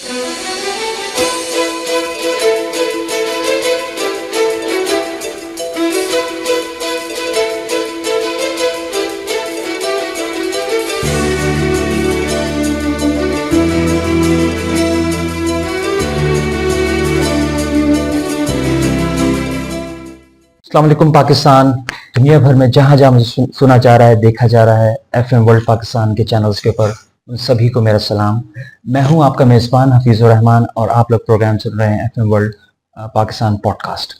अस्सलाम वालेकुम पाकिस्तान। दुनिया भर में जहाँ जहाँ मुझे सुना जा रहा है, देखा जा रहा है एफएम वर्ल्ड पाकिस्तान के चैनल्स के ऊपर, उन सभी को मेरा सलाम। मैं हूँ आपका मेज़बान हफीज़ुर रहमान और आप लोग प्रोग्राम सुन रहे हैं एफएम वर्ल्ड पाकिस्तान पॉडकास्ट।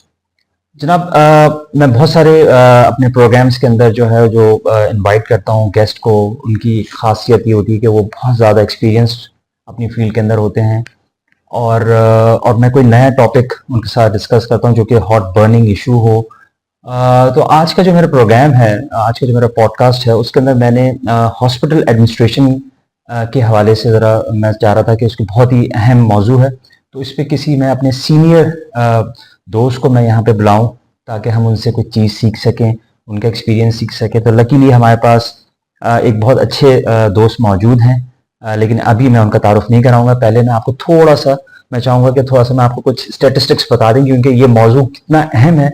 जनाब, मैं बहुत सारे अपने प्रोग्राम्स के अंदर जो है जो इनवाइट करता हूँ गेस्ट को, उनकी खासियत ये होती है कि वो बहुत ज़्यादा एक्सपीरियंस्ड अपनी फील्ड के अंदर होते हैं और मैं कोई नया टॉपिक उनके साथ डिस्कस करता हूँ जो कि हॉट बर्निंग इशू हो। तो आज का जो मेरा प्रोग्राम है, आज का जो मेरा पॉडकास्ट है, उसके अंदर मैंने हॉस्पिटल एडमिनिस्ट्रेशन के हवाले से ज़रा मैं चाह रहा था कि उसकी बहुत ही अहम मौजू है, तो इस पे किसी मैं अपने सीनियर दोस्त को मैं यहाँ पे बुलाऊं ताकि हम उनसे कुछ चीज़ सीख सकें, उनका एक्सपीरियंस सीख सकें। तो लकीली हमारे पास एक बहुत अच्छे दोस्त मौजूद हैं, लेकिन अभी मैं उनका तारुफ नहीं कराऊंगा। पहले मैं आपको थोड़ा सा मैं चाहूँगा कि थोड़ा सा मैं आपको कुछ स्टेटिस्टिक्स बता दें, क्योंकि ये मौजू कितना अहम है,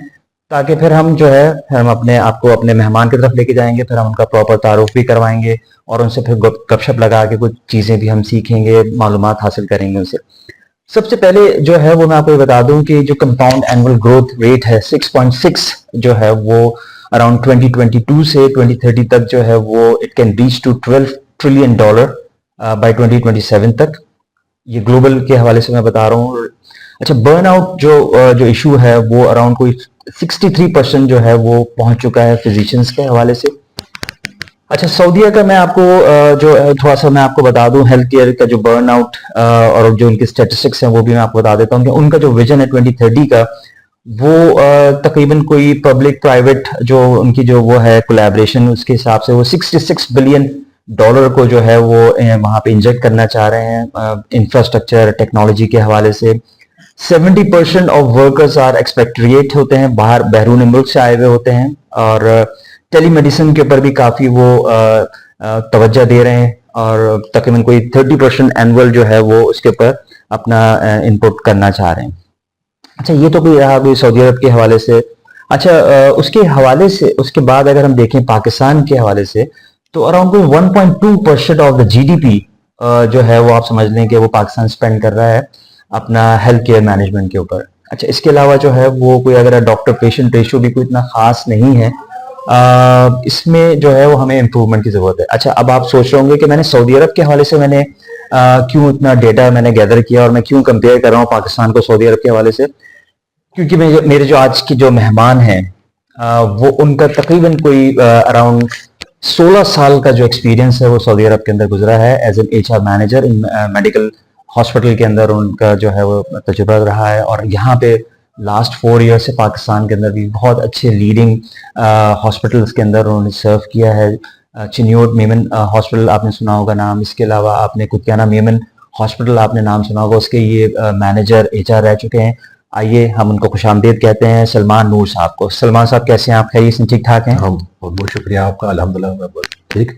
ताकि फिर हम जो है हम अपने आपको अपने मेहमान की तरफ लेके जाएंगे, फिर हम उनका प्रॉपर तारुफ भी करवाएंगे और उनसे फिर गपशप लगा के कुछ चीज़ें भी हम सीखेंगे, मालूमात हासिल करेंगे उनसे। सबसे पहले जो है वो मैं आपको बता दूं कि जो कंपाउंड एनुअल ग्रोथ रेट है 6.6 जो है वो अराउंड 2022 से 2030 तक जो है वो it can reach to $12 trillion by 2027 तक। ये ग्लोबल के हवाले से मैं बता रहा हूँ। अच्छा, बर्नआउट जो इशू है वो अराउंड कोई 63% जो है वो पहुंच चुका है फिजिशियंस के हवाले से। अच्छा, सऊदीया का मैं आपको जो थोड़ा सा मैं आपको बता दूं, हेल्थ केयर का जो बर्नआउट और जो उनके स्टैटिस्टिक्स हैं वो भी मैं आपको बता देता हूं कि उनका जो विजन है 2030 का वो तकरीबन कोई पब्लिक प्राइवेट जो उनकी जो वो है कोलैबोरेशन, उसके हिसाब से वो $66 बिलियन को जो है वो वहां पे इंजेक्ट करना चाह रहे हैं इंफ्रास्ट्रक्चर टेक्नोलॉजी के हवाले से। 70% ऑफ वर्कर्स आर एक्सपेक्ट्रिएट होते हैं, बाहर बैरून मुल्क से आए हुए होते हैं, और टेलीमेडिसिन के ऊपर भी काफी वो तवज्जो दे रहे हैं और तकरीबन कोई 30% एनुअल जो है वो उसके ऊपर अपना इनपुट करना चाह रहे हैं। अच्छा, ये तो भी रहा अभी सऊदी अरब के हवाले से। अच्छा, उसके हवाले से उसके बाद अगर हम देखें पाकिस्तान के हवाले से, तो अराउंड कोई 1.2% ऑफ द जीडीपी जो है वो आप समझ लें कि वो पाकिस्तान स्पेंड कर रहा है अपना हेल्थ केयर मैनेजमेंट के ऊपर। अच्छा, इसके अलावा जो है वो कोई अगर डॉक्टर पेशेंट रेशियो भी कोई इतना खास नहीं है, इसमें जो है वो हमें इम्प्रूवमेंट की जरूरत है। अच्छा, अब आप सोच रहे होंगे कि मैंने सऊदी अरब के हवाले से मैंने क्यों इतना डेटा मैंने गैदर किया और मैं क्यों कंपेयर कर रहा हूँ पाकिस्तान को सऊदी अरब के हवाले से, क्योंकि मेरे जो आज की जो मेहमान हैं वो उनका तकरीबन कोई अराउंड 16 साल का जो एक्सपीरियंस है वो सऊदी अरब के अंदर गुजरा है as an HR manager in medical hospital के अंदर उनका जो है वो तजुर्बा रहा है। और यहाँ पे लास्ट 4 ईयर से पाकिस्तान के अंदर भी बहुत अच्छे लीडिंग हॉस्पिटल्स के अंदर उन्होंने सर्व किया है। चिन्योट मेमन हॉस्पिटल आपने सुना होगा नाम, इसके अलावा आपने कुतियाना मेमन हॉस्पिटल आपने नाम सुना होगा, उसके ये मैनेजर एचआर रह चुके हैं। आइए हम उनको खुशामदीद कहते हैं सलमान नूर साहब को। सलमान साहब कैसे हैं आप? खैरियत से ठीक ठाक हैं? हाँ, बहुत बहुत शुक्रिया आपका। अल्हम्दुलिल्लाह मैं बहुत ठीक,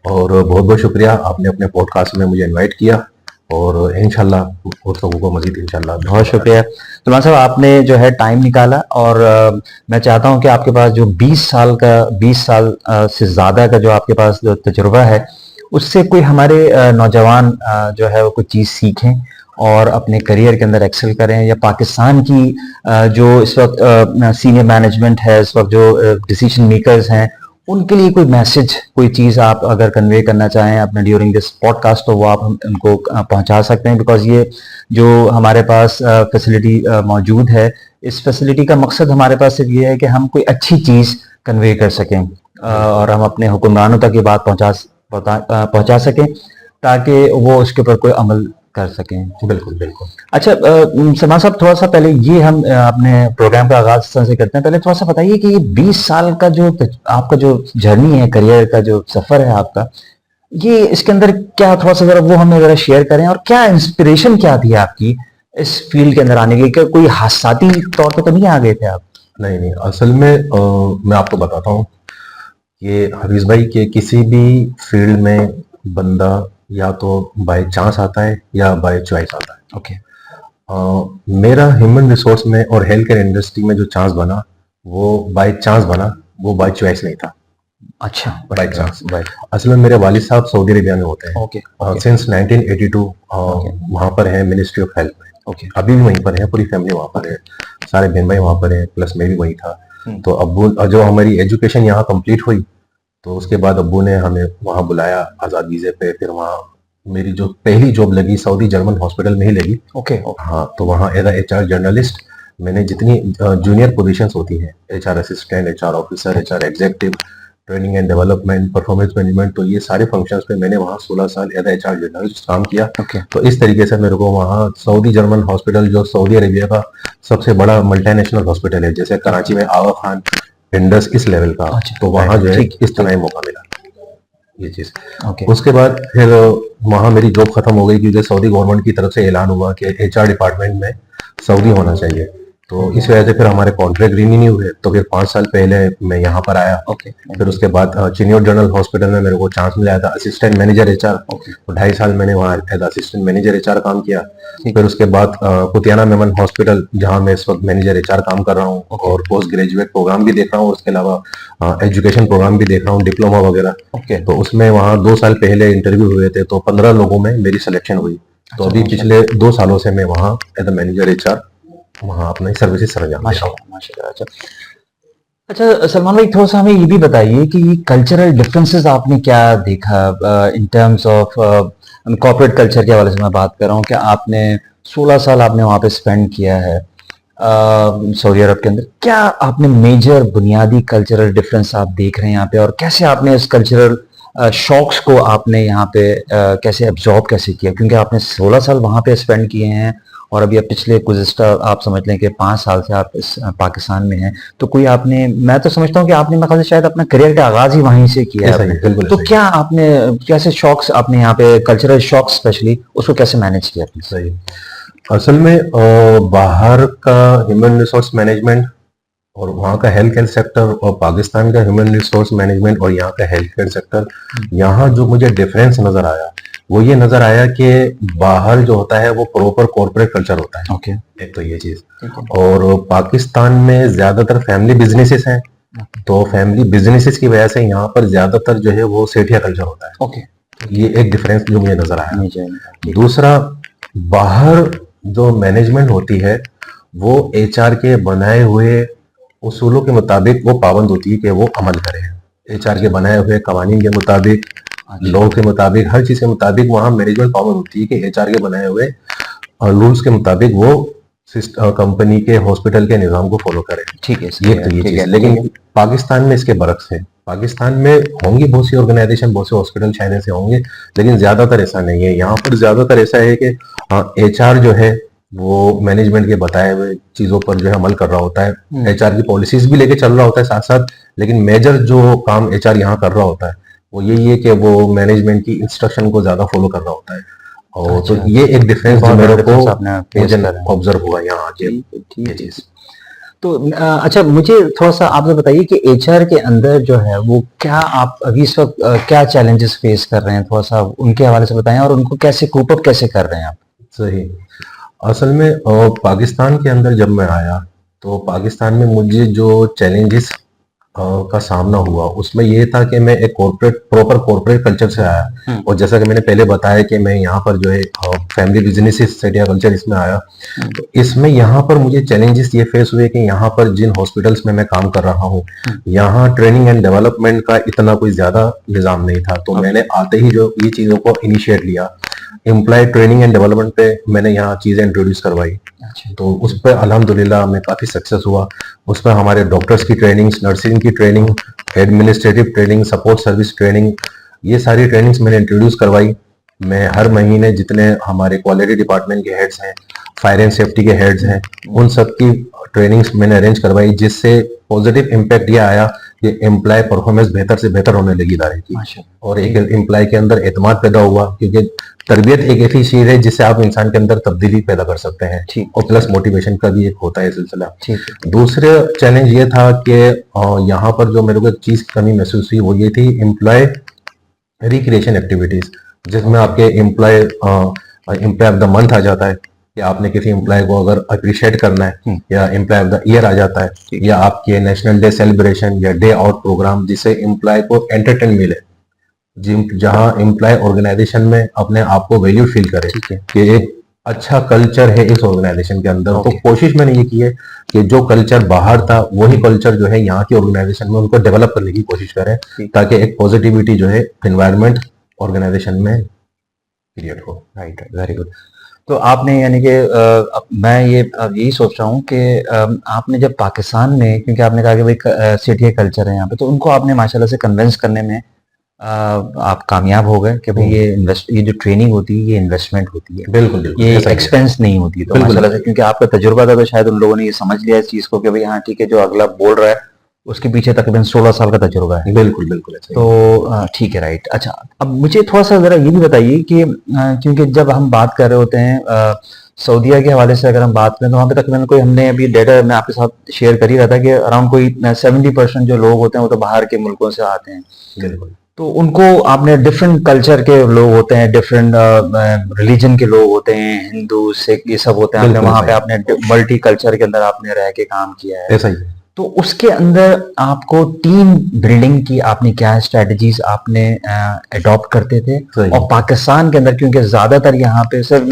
और बहुत बहुत शुक्रिया आपने अपने पॉडकास्ट में मुझे इनवाइट किया, और इंशाल्लाह और लोगों को मजीद इंशाल्लाह। बहुत शुक्रिया सलमान साहब, आपने जो है टाइम निकाला, और मैं चाहता हूं कि आपके पास जो 20 साल से ज़्यादा का जो आपके पास जो तजुर्बा है, उससे कोई हमारे नौजवान जो है वो कुछ चीज़ सीखें और अपने करियर के अंदर एक्सेल करें, या पाकिस्तान की जो इस वक्त सीनियर मैनेजमेंट है, इस वक्त जो डिसीजन मेकर्स हैं, उनके लिए कोई मैसेज, कोई चीज़ आप अगर कन्वे करना चाहें अपने ड्यूरिंग दिस पॉडकास्ट, तो वो आप उनको पहुंचा सकते हैं। बिकॉज ये जो हमारे पास फैसिलिटी मौजूद है, इस फैसिलिटी का मकसद हमारे पास सिर्फ ये है कि हम कोई अच्छी चीज़ कन्वे कर सकें और हम अपने हुक्मरानों तक ये बात पहुंचा सकें, ताकि वो उसके ऊपर कोई अमल कर सकें। बिल्कुल बिल्कुल। अच्छा, सलमान साहब, थोड़ा सा पहले ये हम अपने प्रोग्राम का आगाज से करते हैं। पहले थोड़ा सा बताइए कि ये 20 साल का जो आपका जो जर्नी है, करियर का जो सफर है आपका, ये इसके अंदर क्या, थोड़ा सा जरा वो हमें जरा शेयर करें, और क्या इंस्पिरेशन क्या थी आपकी इस फील्ड के अंदर आने की? क्या कोई हादसाती तौर पर तो नहीं आ गए थे आप? नहीं नहीं, असल में मैं आपको बताता हूँ, ये हफीज भाई के किसी भी फील्ड में बंदा या तो बाय चांस आता है या बाय चॉइस आता है। ओके। मेरा ह्यूमन रिसोर्स में और हेल्थ केयर इंडस्ट्री में जो चांस बना वो बाय चांस बना, वो बाय चॉइस नहीं था। अच्छा। By chance. बाय। असल में मेरे वालिद साहब सऊदी अरेबिया में होते हैं। ओके। सिंस 1982 वहाँ पर है मिनिस्ट्री ऑफ हेल्थ में। ओके। अभी भी वहीं पर है, पूरी फैमिली वहाँ पर है, सारे बहन भाई वहाँ पर है, प्लस मैं भी वहीं था। तो अब्बू जो हमारी एजुकेशन यहाँ कंप्लीट हुई तो उसके बाद अब्बू ने हमें वहाँ बुलाया आज़ाद वीज़े पे। फिर वहाँ मेरी जो पहली जॉब लगी सऊदी जर्मन हॉस्पिटल में ही लगी। ओके। हाँ, तो वहाँ एज HR जर्नलिस्ट मैंने जितनी जूनियर पोजीशंस होती हैं, HR assistant, HR officer, HR executive, training and development, performance management, तो ये सारे फंक्शंस पे मैंने वहाँ 16 साल एज HR जर्नलिस्ट काम किया। ओके। तो इस तरीके से मेरे को वहाँ सऊदी जर्मन हॉस्पिटल जो सऊदी अरेबिया का सबसे बड़ा मल्टीनेशनल हॉस्पिटल है, जैसे कराची में आगा खान, इंडस, इस लेवल का, अच्छा, तो वहाँ जो है ठीक, इस तरह ही मौका मिला ये चीज। ओके। उसके बाद फिर वहाँ मेरी जॉब खत्म हो गई क्योंकि सऊदी गवर्नमेंट की तरफ से ऐलान हुआ कि HR डिपार्टमेंट में सऊदी होना चाहिए। तो इस वजह से फिर हमारे कॉन्ट्रैक्ट रिन्यू हुए। तो फिर 5 साल पहले मैं यहाँ पर आया। ओके। फिर उसके बाद चिनियोर जनरल हॉस्पिटल में मेरे को चांस मिला था असिस्टेंट मैनेजर HR। तो 2.5 साल मैंने वहाँ एज असिस्टेंट मैनेजर HR काम किया। फिर उसके बाद कुतियाना मेमन हॉस्पिटल जहाँ मैं इस वक्त मैनेजर HR काम कर रहा हूँ और पोस्ट ग्रेजुएट प्रोग्राम भी देख रहा हूँ, उसके अलावा एजुकेशन प्रोग्राम भी देख रहा हूँ, डिप्लोमा वगैरह। ओके। तो उसमें वहाँ 2 साल पहले इंटरव्यू हुए थे तो 15 लोगों में मेरी सिलेक्शन हुई। तो अभी पिछले 2 सालों से मैं वहाँ एज अ मैनेजर HR वहाँ अपनी सर्विसेज सरंजाम दे रहा हूँ। माशाल्लाह। अच्छा। अच्छा सलमान भाई, थोड़ा सा हमें ये भी बताइए कि कल्चरल डिफरेंसेस आपने क्या देखा in terms of corporate culture के हवाले से मैं बात कर रहा हूँ कि आपने 16 साल आपने वहाँ पे स्पेंड किया है सऊदी अरब के अंदर। क्या आपने मेजर बुनियादी कल्चरल डिफरेंस आप देख रहे हैं यहाँ पे, और कैसे आपने इस कल्चरल शॉक्स को आपने यहाँ पे कैसे एब्जॉर्ब कैसे किया, क्योंकि आपने 16 साल वहाँ पे स्पेंड किए हैं और अभी आप पिछले गुज़िश्ता आप समझ लें कि 5 साल से आप इस पाकिस्तान में हैं। तो कोई आपने, मैं तो समझता हूँ कि आपने मेरे ख्याल से शायद अपना करियर का आगाज ही वहीं से किया ऐसा है ही, आपने। बिल्कुल तो ऐसा ही। क्या आपने कैसे शॉक्स आपने यहाँ पे कल्चरल शॉक्स स्पेशली उसको कैसे मैनेज किया आपने? सही। असल में बाहर का ह्यूमन रिसोर्स मैनेजमेंट और वहाँ का हेल्थ केयर सेक्टर और पाकिस्तान का ह्यूमन रिसोर्स मैनेजमेंट और यहाँ का हेल्थ केयर सेक्टर, यहाँ जो मुझे डिफरेंस नजर आया वो ये नजर आया कि बाहर जो होता है वो प्रॉपर कॉर्पोरेट कल्चर होता है। ओके। एक तो ये चीज, और पाकिस्तान में ज्यादातर फैमिली बिजनेसेस हैं। तो फैमिली बिजनेसेस की वजह से यहाँ पर ज्यादातर जो है वो सेठिया कल्चर होता है। ओके। ये एक डिफरेंस जो मुझे नजर आया। ठीक। दूसरा, बाहर जो मैनेजमेंट होती है वो HR के बनाए हुए उसूलों के मुताबिक वो पाबंद होती है कि वो अमल करें। HR के बनाए हुए कवानीन के मुताबिक, लॉ के मुताबिक, हर चीज के मुताबिक वहाँ मैनेजमेंट पाबंद होती है कि HR के बनाए हुए रूल्स के मुताबिक वो कंपनी के हॉस्पिटल के निज़ाम को फॉलो करें। ठीक है। ये तो ये चीज। लेकिन पाकिस्तान में इसके बरक्स है। पाकिस्तान में होंगी बहुत सी ऑर्गेनाइजेशन, बहुत से हॉस्पिटल चाइना से होंगे, लेकिन ज्यादातर ऐसा नहीं है। यहाँ पर ज्यादातर ऐसा है कि HR जो है वो मैनेजमेंट के बताए हुए चीजों पर जो है अमल कर रहा होता है। HR की पॉलिसीज भी लेके चल रहा होता है साथ साथ, लेकिन मेजर जो काम HR यहाँ कर रहा होता है वो यही है कि वो मैनेजमेंट की इंस्ट्रक्शन को ज्यादा फॉलो कर रहा होता है। और तो ये एक डिफरेंस जो मेरे को ऑब्जर्व हुआ यहाँ आके। ये चीज तो अच्छा, मुझे थोड़ा सा आप बताइए कि HR के अंदर जो है वो क्या आप अभी इस वक्त क्या चैलेंजेस फेस कर रहे हैं, थोड़ा सा उनके हवाले से बताएं, और उनको कैसे कोप अप कैसे कर रहे हैं आप? सही। असल में पाकिस्तान के अंदर जब मैं आया तो पाकिस्तान में मुझे जो चैलेंजेस का सामना हुआ उसमें ये था कि मैं एक प्रॉपर कॉर्पोरेट कल्चर से आया। और जैसा कि मैंने पहले बताया कि मैं यहाँ पर जो है फैमिली बिजनेसेस सेठिया कल्चर इसमें आया। तो इसमें यहाँ पर मुझे चैलेंजेस ये फेस हुए कि यहाँ पर जिन हॉस्पिटल्स में मैं काम कर रहा हूँ यहाँ ट्रेनिंग एंड डेवलपमेंट का इतना कोई ज्यादा निजाम नहीं था। तो मैंने आते ही जो ये चीजों को इनिशिएट लिया, एम्प्लॉय ट्रेनिंग एंड डेवलपमेंट पे मैंने यहाँ चीजें इंट्रोड्यूस करवाई। तो उस पर अल्हम्दुलिल्लाह मैं काफी सक्सेस हुआ। उस पर हमारे डॉक्टर्स की ट्रेनिंग, नर्सिंग की training, administrative training, support service training, ये सारी ट्रेनिंग्स मैंने इंट्रोड्यूस करवाई। मैं हर महीने जितने हमारे क्वालिटी डिपार्टमेंट के हेड्स हैं, फायर एंड सेफ्टी के हेड्स हैं, उन सब की ट्रेनिंग्स मैंने अरेंज करवाई, जिससे पॉजिटिव इम्पैक्ट ये आया कि एम्प्लॉय परफॉर्मेंस बेहतर से बेहतर होने लगी इदारे की। और एक एम्प्लॉय के अंदर एतमाद पैदा हुआ, क्योंकि तरबियत एक ऐसी चीज है जिससे आप इंसान के अंदर तब्दीली पैदा कर सकते हैं, और प्लस मोटिवेशन का भी एक होता है सिलसिला। दूसरे चैलेंज ये था कि यहाँ पर जो मेरे को एक चीज कमी महसूस हुई वो ये थी, एम्प्लॉय रिक्रिएशन एक्टिविटीज। जिसमें आपके employee employee of the month आ जाता है, या आपने किसी एम्प्लॉय को अगर अप्रिशिएट करना है, या एम्प्लॉय ऑफ द ईयर आ जाता है, या आपके नेशनल डे सेलिब्रेशन या डे आउट प्रोग्राम, जिससे एम्प्लॉय को एंटरटेन मिले, जहां एम्प्लॉय ऑर्गेनाइजेशन में अपने आप को वैल्यू फील करे कि एक अच्छा कल्चर है इस ऑर्गेनाइजेशन के अंदर। तो कोशिश मैंने ये की है कि जो कल्चर बाहर था वही कल्चर जो है यहाँ की ऑर्गेनाइजेशन में उनको डेवलप करने की कोशिश करें, ताकि एक पॉजिटिविटी जो है एनवायरनमेंट ऑर्गेनाइजेशन में क्रिएट हो। Right, very good. तो आपने यानी कि मैं यही सोच रहा हूँ कि आपने जब पाकिस्तान में, क्योंकि आपने कहा कि भाई सिटी का कल्चर है यहाँ पे, तो उनको आपने माशाल्लाह से कन्विंस करने में आप कामयाब हो गए कि भाई ये जो ट्रेनिंग होती है ये इन्वेस्टमेंट होती है, बिल्कुल बिल्कुल, ये ऐसा ही है। एक्सपेंस नहीं होती। तो बिल्कुल। माशाल्लाह से क्योंकि आपका तजुर्बा था तो शायद उन लोगों ने ये समझ लिया इस चीज को कि भाई हाँ ठीक है, जो अगला बोल रहा है उसके पीछे तकरीबन 16 साल का तजुर्बा है। बिल्कुल बिल्कुल, ऐसा ही है। तो ठीक है, राइट। अच्छा, अब मुझे थोड़ा सा जरा ये भी बताइए कि क्योंकि जब हम बात कर रहे होते हैं सऊदीया के हवाले से, अगर हम बात करें तो वहाँ पे तकरीबन कोई, हमने अभी डेटा मैं आपके साथ शेयर कर ही रहा था कि अराउंड कोई 70% जो लोग होते हैं वो तो बाहर के मुल्कों से आते हैं। बिल्कुल। तो उनको आपने डिफरेंट कल्चर के लोग होते हैं, डिफरेंट रिलीजन के लोग होते हैं, हिंदू सिख ये सब होते हैं। आपने बिल्कुल वहाँ पे सही। आपने मल्टी कल्चर के अंदर आपने रह के काम किया है। ऐसा ही है। तो उसके अंदर आपको टीम बिल्डिंग की आपने क्या स्ट्रेटजीज आपने अडॉप्ट करते थे? सही। और पाकिस्तान के अंदर क्योंकि ज्यादातर यहाँ पे सिर्फ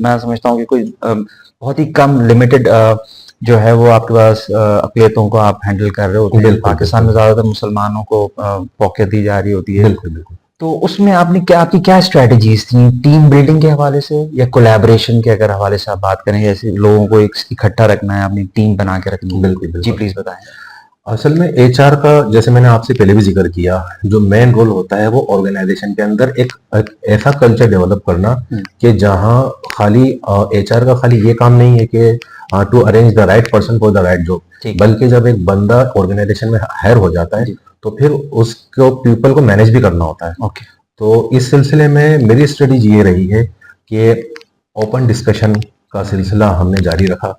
मैं समझता हूँ कि कोई बहुत ही कम लिमिटेड जो है वो आपके पास अक़लियतों को आप हैंडल कर रहे होते हैं। बिल्कुल, पाकिस्तान में ज्यादातर मुसलमानों को पॉकेट दी जा रही होती है। बिल्कुल बिल्कुल। तो उसमें आपकी क्या स्ट्रेटजीज थी टीम बिल्डिंग के हवाले से या कोलैबोरेशन के अगर हवाले से आप बात करें, जैसे लोगों को एक इकट्ठा रखना है, अपनी टीम बना के रखनी है? बिल्कुल बिल्कुल। जी प्लीज बताएं। असल में एचआर का, जैसे मैंने आपसे पहले भी जिक्र किया, जो मेन रोल होता है वो ऑर्गेनाइजेशन के अंदर एक ऐसा कल्चर डेवलप करना कि जहां खाली एचआर का खाली ये काम नहीं है कि to arrange the right person for the right job, बल्कि जब एक बंदा ऑर्गेनाइजेशन में हायर हो जाता है तो फिर उसको पीपल को मैनेज भी करना होता है। ओके। तो इस सिलसिले में मेरी स्ट्रेटेजी ये रही है कि ओपन डिस्कशन का सिलसिला हमने जारी रखा,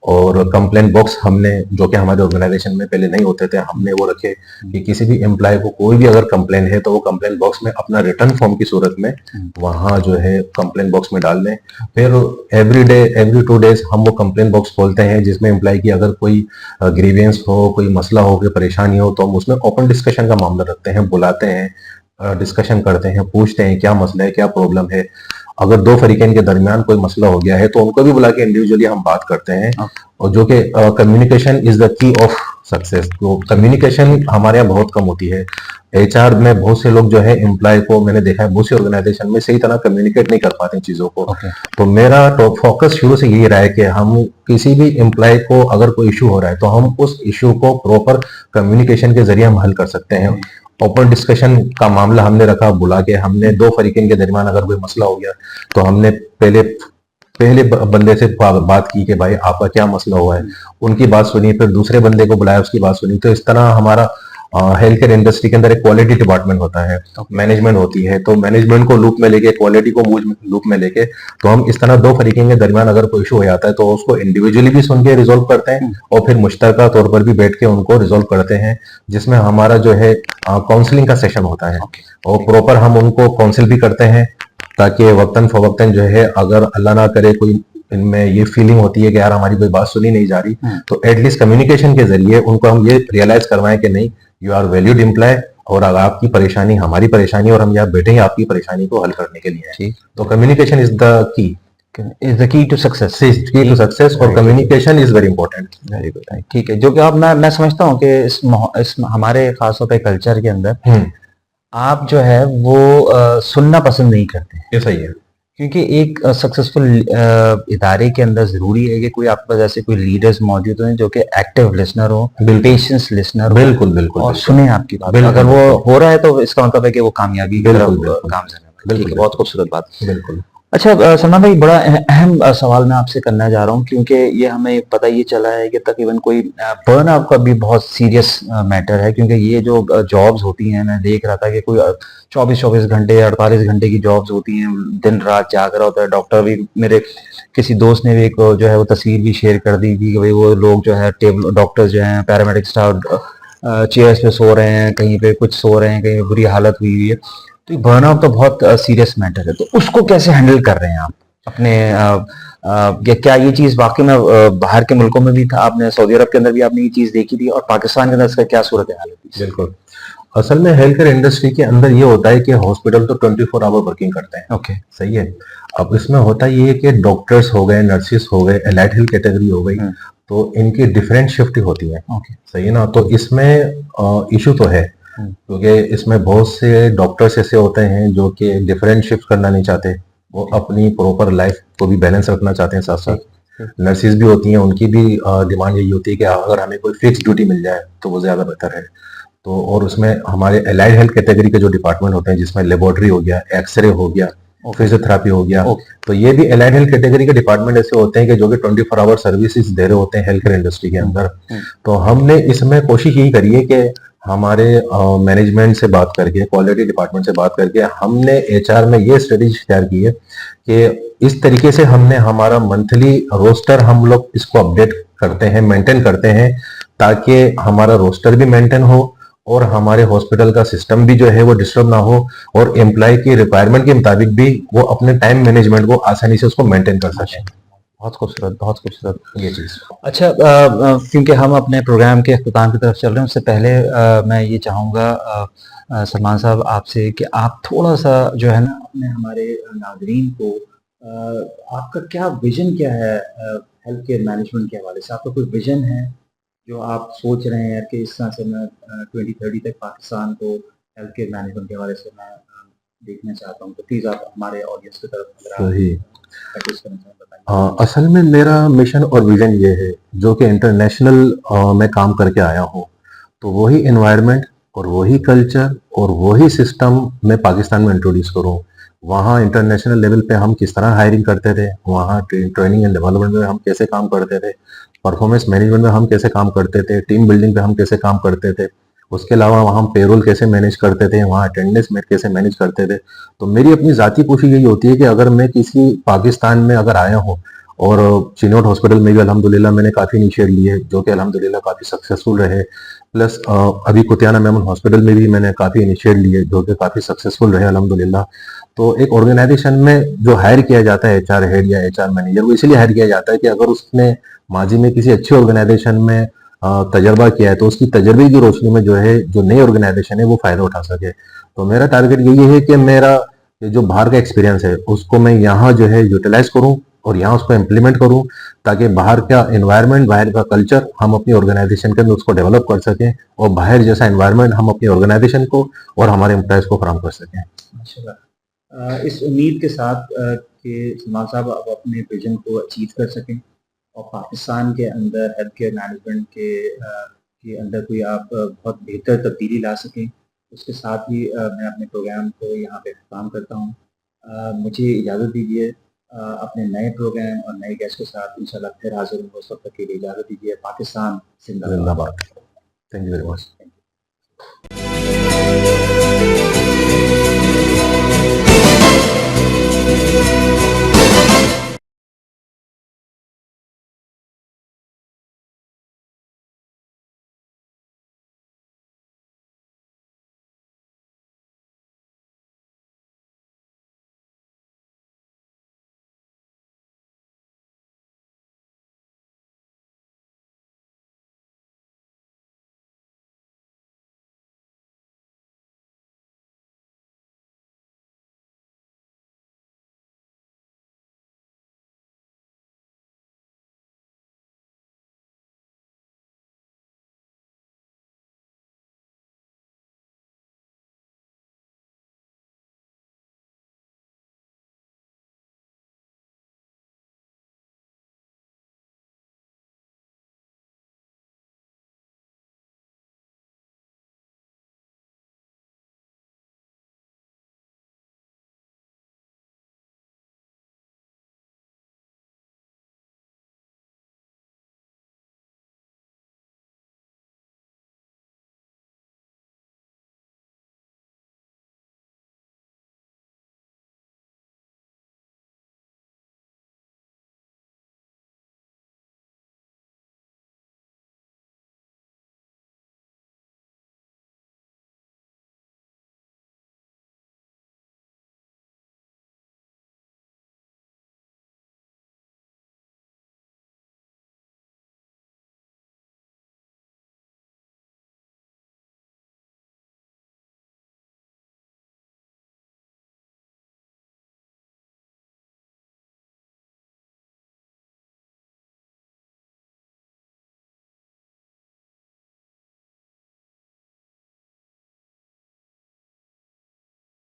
और कंप्लेंट बॉक्स हमने, जो कि हमारे ऑर्गेनाइजेशन में पहले नहीं होते थे, हमने वो रखे कि किसी भी एम्प्लॉय को कोई भी अगर कंप्लेंट है तो वो कंप्लेंट बॉक्स में अपना रिटर्न फॉर्म की सूरत में वहाँ जो है कंप्लेंट बॉक्स में डाल दें। फिर एवरी 2 डेज हम वो कंप्लेंट बॉक्स खोलते हैं, जिसमें एम्प्लॉय की अगर कोई ग्रीवेंस हो, कोई मसला हो, कोई परेशानी हो, तो हम उसमें ओपन डिस्कशन का मामला रखते हैं, बुलाते हैं, डिस्कशन करते हैं, पूछते हैं क्या मसला है, क्या प्रॉब्लम है। अगर 2 फरीकैन के दरमियान कोई मसला हो गया है तो उनको भी बुला के इंडिविजुअली हम बात करते हैं। और जो कि कम्युनिकेशन इज द की ऑफ सक्सेस। तो कम्युनिकेशन हमारे यहाँ बहुत कम होती है। एचआर में बहुत से लोग जो है एम्प्लॉय को, मैंने देखा है बहुत सी ऑर्गेनाइजेशन में सही तरह कम्युनिकेट नहीं कर पाते चीजों को। तो मेरा टॉप फोकस शुरू से यही रहा है कि हम किसी भी एम्प्लॉय को अगर कोई इशू हो रहा है तो हम उस इशू को प्रॉपर कम्युनिकेशन के जरिए हम हल कर सकते हैं। ओपन डिस्कशन का मामला हमने रखा, बुला के हमने 2 फरीकैन के दरमियान अगर कोई मसला हो गया तो हमने पहले बंदे से बात की कि भाई आपका क्या मसला हुआ है, उनकी बात सुनी, फिर दूसरे बंदे को बुलाया, उसकी बात सुनी। तो इस तरह हमारा हेल्थ केयर इंडस्ट्री के अंदर एक क्वालिटी डिपार्टमेंट होता है, मैनेजमेंट होती है, तो मैनेजमेंट को लूप में लेके, क्वालिटी को लूप में लेके, तो हम इस तरह 2 फरीकैन के दरमियान अगर कोई इशू हो जाता है तो उसको इंडिविजुअली भी सुन के रिजोल्व करते हैं और फिर मुश्तरका तौर पर भी बैठ के उनको रिजोल्व करते हैं, जिसमें हमारा जो है काउंसलिंग का सेशन होता है और प्रॉपर हम उनको काउंसिल भी करते हैं, ताकि वक्तन फवक्तन जो है, अगर अल्लाह ना करे कोई इनमें ये फीलिंग होती है कि यार हमारी कोई बात सुनी नहीं जा रही, तो एटलीस्ट कम्युनिकेशन के जरिए उनको हम ये रियलाइज करवाएं कि नहीं, यू आर वैल्यूड एम्प्लॉय, और अगर आपकी परेशानी हमारी परेशानी, और हम यहाँ बैठे हैं आपकी परेशानी को हल करने के लिए। तो communication is the key to success, और communication is very important. Very good, ठीक है। जो कि अब मैं समझता हूँ कि इस हमारे खासतौर पे कल्चर के अंदर आप जो है वो सुनना पसंद नहीं करते। ऐसा ही है, क्योंकि एक सक्सेसफुल इदारे के अंदर जरूरी है कि कोई आपके पास ऐसे कोई लीडर्स मौजूद हैं जो कि एक्टिव लिसनर हो, पेशेंस लिसनर हो, बिल्कुल बिल्कुल, और सुने आपकी बात। अगर वो हो रहा है तो इसका मतलब है कि वो कामयाबी की तरफ काम कर रहा है। ठीक है, बहुत खूबसूरत बात। बिल्कुल। अच्छा सलमान भाई, बड़ा अहम सवाल मैं आपसे करना चाह रहा हूँ, क्योंकि ये हमें पता ये चला है कि तकरीबन कोई बर्नआउट का भी बहुत सीरियस मैटर है। क्योंकि ये जो जॉब्स होती हैं, मैं देख रहा था कि कोई 24 घंटे 48 घंटे की जॉब्स होती हैं, दिन रात जाग रहा होता है। डॉक्टर भी, मेरे किसी दोस्त ने भी एक जो है वो तस्वीर भी शेयर कर दी थी कि भाई वो लोग जो है टेबल डॉक्टर्स जो हैं, पैरामेडिक स्टाफ चेयर्स पे सो रहे हैं, कहीं पे कुछ सो रहे हैं, कहीं बुरी हालत हुई है। तो ये बर्नआउट तो बहुत सीरियस मैटर है, तो उसको कैसे हैंडल कर रहे हैं आप अपने क्या ये चीज वाकई में बाहर के मुल्कों में भी था, आपने सऊदी अरब के अंदर भी आपने ये चीज देखी थी, और पाकिस्तान के अंदर इसका क्या सूरत हाल है? बिल्कुल। असल में हेल्थ केयर इंडस्ट्री के अंदर ये होता है कि हॉस्पिटल तो 24 आवर वर्किंग करते हैं। ओके। सही है। अब इसमें होता ये है कि डॉक्टर्स हो गए, नर्सिस हो गए, एलाइड हेल्थ कैटेगरी हो गई, तो इनकी डिफरेंट शिफ्ट होती है। ओके। सही है ना। तो इसमें इशू तो है, क्योंकि इसमें बहुत से डॉक्टर्स ऐसे होते हैं जो कि डिफरेंट शिफ्ट करना नहीं चाहते, वो अपनी प्रॉपर लाइफ को भी बैलेंस रखना चाहते हैं साथ साथ। नर्सिस भी होती हैं, उनकी भी डिमांड यही होती है कि अगर हमें कोई फिक्स ड्यूटी मिल जाए तो वो ज्यादा बेहतर है। तो और उसमें हमारे एलाइड हेल्थ कैटेगरी के जो डिपार्टमेंट होते हैं, जिसमें लेबोरेटरी हो गया, एक्सरे हो गया, फिजियोथेरापी हो गया, तो ये भी एलाइड हेल्थ कैटेगरी के डिपार्टमेंट ऐसे होते हैं कि जो कि 24 आवर सर्विसेज दे रहे होते हैं हेल्थ केयर इंडस्ट्री के अंदर। तो हमने इसमें कोशिश यही करी है कि हमारे मैनेजमेंट से बात करके, क्वालिटी डिपार्टमेंट से बात करके, हमने एचआर में ये स्ट्रेटेजी तैयार की है कि इस तरीके से हमने हमारा मंथली रोस्टर हम लोग इसको अपडेट करते हैं, मेंटेन करते हैं, ताकि हमारा रोस्टर भी मेंटेन हो और हमारे हॉस्पिटल का सिस्टम भी जो है वो डिस्टर्ब ना हो, और एम्प्लॉय की रिक्वायरमेंट के मुताबिक भी वो अपने टाइम मैनेजमेंट को आसानी से उसको मेंटेन कर सकें। बहुत खूबसूरत, बहुत खूबसूरत ये चीज। अच्छा, क्योंकि हम अपने प्रोग्राम के अख्ताम की तरफ चल रहे हैं, उससे पहले मैं ये चाहूँगा सलमान साहब आपसे कि आप थोड़ा सा जो है ना अपने हमारे नाजरीन को आपका क्या विजन क्या है हेल्थ केयर मैनेजमेंट के हवाले से? आपका कोई विजन है जो आप सोच रहे हैं कि इस तरह से मैं 2030 तक पाकिस्तान को हेल्थ केयर मैनेजमेंट के हवाले से मैं देखना चाहता हूँ, तो प्लीज़ आप हमारे ऑडियंस की तरफ अगर आप सही। प्रैक्टिस करना चाहें बताइए। असल में मेरा मिशन और विजन ये है, जो कि इंटरनेशनल में काम करके आया हूँ, तो वही एनवायरनमेंट और वही कल्चर और वही सिस्टम मैं पाकिस्तान में इंट्रोड्यूस करूँ। वहाँ इंटरनेशनल लेवल पे हम किस तरह हायरिंग करते थे, वहाँ ट्रेनिंग एंड डेवलपमेंट में हम कैसे काम करते थे, परफॉर्मेंस मैनेजमेंट में हम कैसे काम करते थे, टीम बिल्डिंग पे हम कैसे काम करते थे, उसके अलावा वहाँ हम पेरोल कैसे मैनेज करते थे, वहाँ अटेंडेंस में कैसे मैनेज करते थे। तो मेरी अपनी जाती कोशिश यही होती है कि अगर मैं किसी पाकिस्तान में अगर आया हूँ, और चिनोट हॉस्पिटल में भी अल्हम्दुलिल्लाह मैंने काफ़ी इनिशिएट लिए जो कि अल्हम्दुलिल्लाह काफ़ी सक्सेसफुल रहे, प्लस अभी कुतियाना मेमन हॉस्पिटल में भी मैंने काफ़ी इनिशिएट लिए जो कि काफ़ी सक्सेसफुल रहे अल्हम्दुलिल्लाह। तो एक ऑर्गेनाइजेशन में जो हायर किया जाता है एचआर हेड या एचआर मैनेजर, वो इसलिए हायर किया जाता है कि अगर उसने माजी में किसी अच्छी ऑर्गेनाइजेशन में तजर्बा किया है, तो उसकी तजर्बे की रोशनी में जो है, जो नई ऑर्गेनाइजेशन है वो फायदा उठा सके। तो मेरा टारगेट यही है कि मेरा ये जो बाहर का एक्सपीरियंस है उसको मैं यहाँ जो है यूटिलाइज करूँ और यहाँ उसको इम्प्लीमेंट करूँ, ताकि बाहर का एनवायरनमेंट, बाहर का कल्चर हम अपनी ऑर्गेनाइजेशन के अंदर उसको डेवलप कर सकें, और बाहर जैसा एनवायरनमेंट हम अपनी ऑर्गेनाइजेशन को और हमारे एम्प्लॉयज को फराहम कर सकें। माशाल्लाह। इस उम्मीद के साथ कि सलमान साहब अब अपने विजन को अचीव कर सकें और पाकिस्तान के अंदर हेल्थ केयर मैनेजमेंट के अंदर कोई आप बहुत बेहतर तब्दीली ला सकें, उसके साथ ही मैं अपने प्रोग्राम को यहाँ पे ख़त्म करता हूँ। मुझे इजाज़त दीजिए, अपने नए प्रोग्राम और नए गेस्ट के साथ इंशाल्लाह फिर हाज़िर होंगे, उस वक्त तक के लिए इजाज़त दीजिए। पाकिस्तान जिंदाबाद। जिंदाबाद। Thank you very much.